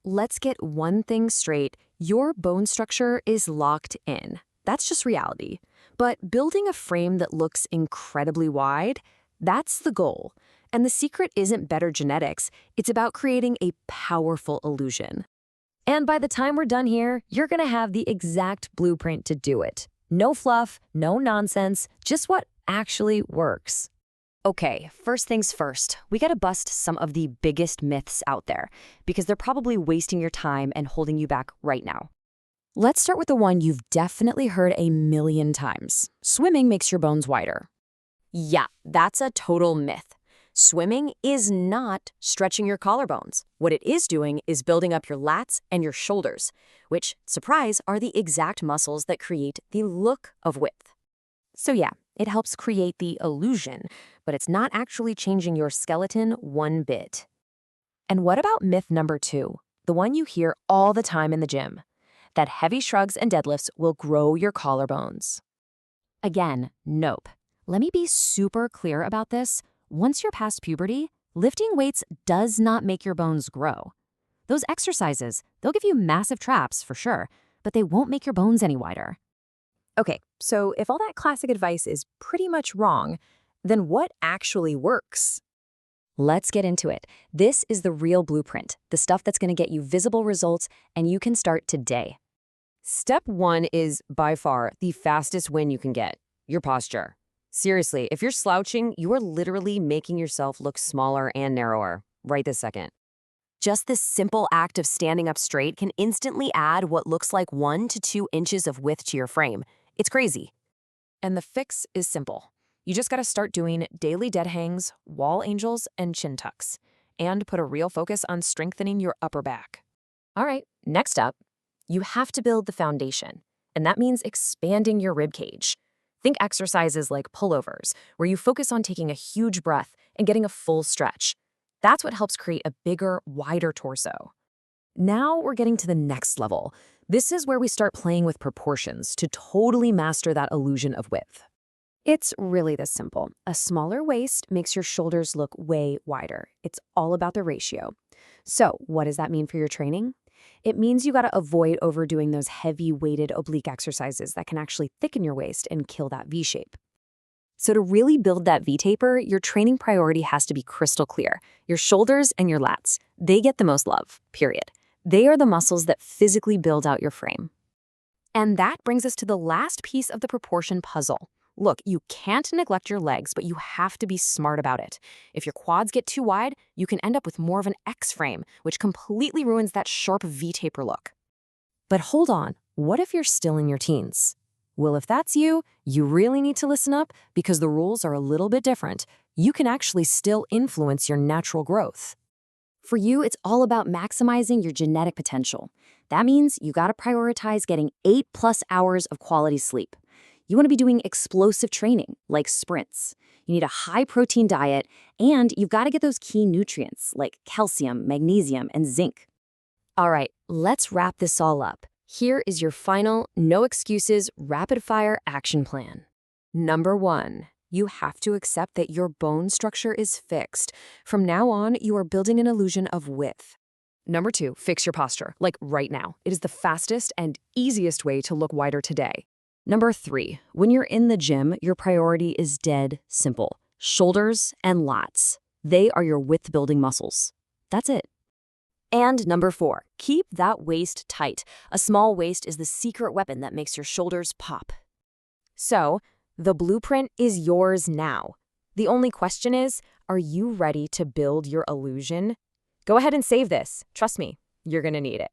let's get one thing straight. Your bone structure is locked in. That's just reality. But building a frame that looks incredibly wide, that's the goal. And the secret isn't better genetics, it's about creating a powerful illusion. And by the time we're done here, you're gonna have the exact blueprint to do it. No fluff, no nonsense, just what actually works. Okay, first things first, we gotta bust some of the biggest myths out there, because they're probably wasting your time and holding you back right now. Let's start with the one you've definitely heard a million times. Swimming makes your bones wider. Yeah, that's a total myth. Swimming is not stretching your collarbones. What it is doing is building up your lats and your shoulders, which, surprise, are the exact muscles that create the look of width. So yeah, it helps create the illusion, but it's not actually changing your skeleton one bit. And what about myth number 2, the one you hear all the time in the gym? That heavy shrugs and deadlifts will grow your collarbones. Again, nope. Let me be super clear about this. Once you're past puberty, lifting weights does not make your bones grow. Those exercises, they'll give you massive traps for sure, but they won't make your bones any wider. Okay, so if all that classic advice is pretty much wrong, then what actually works? Let's get into it. This is the real blueprint, the stuff that's going to get you visible results, and you can start today. Step 1 is by far the fastest win you can get, your posture. Seriously, if you're slouching, you are literally making yourself look smaller and narrower right this second. Just this simple act of standing up straight can instantly add what looks like 1 to 2 inches of width to your frame. It's crazy. And the fix is simple. You just gotta start doing daily dead hangs, wall angels, and chin tucks, and put a real focus on strengthening your upper back. All right, next up, you have to build the foundation, and that means expanding your rib cage. Think exercises like pullovers, where you focus on taking a huge breath and getting a full stretch. That's what helps create a bigger, wider torso. Now we're getting to the next level. This is where we start playing with proportions to totally master that illusion of width. It's really this simple. A smaller waist makes your shoulders look way wider. It's all about the ratio. So what does that mean for your training? It means you gotta avoid overdoing those heavy weighted oblique exercises that can actually thicken your waist and kill that V shape. So to really build that V taper, your training priority has to be crystal clear. Your shoulders and your lats, they get the most love, period. They are the muscles that physically build out your frame. And that brings us to the last piece of the proportion puzzle. Look, you can't neglect your legs, but you have to be smart about it. If your quads get too wide, you can end up with more of an X frame, which completely ruins that sharp V-taper look. But hold on, what if you're still in your teens? Well, if that's you, you really need to listen up because the rules are a little bit different. You can actually still influence your natural growth. For you, it's all about maximizing your genetic potential. That means you gotta prioritize getting 8+ hours of quality sleep. You want to be doing explosive training, like sprints. You need a high-protein diet, and you've got to get those key nutrients, like calcium, magnesium, and zinc. All right, let's wrap this all up. Here is your final, no-excuses, rapid-fire action plan. Number 1, you have to accept that your bone structure is fixed. From now on, you are building an illusion of width. Number 2, fix your posture, like right now. It is the fastest and easiest way to look wider today. Number 3, when you're in the gym, your priority is dead simple. Shoulders and lats. They are your width-building muscles. That's it. And number 4, keep that waist tight. A small waist is the secret weapon that makes your shoulders pop. So, the blueprint is yours now. The only question is, are you ready to build your illusion? Go ahead and save this. Trust me, you're gonna need it.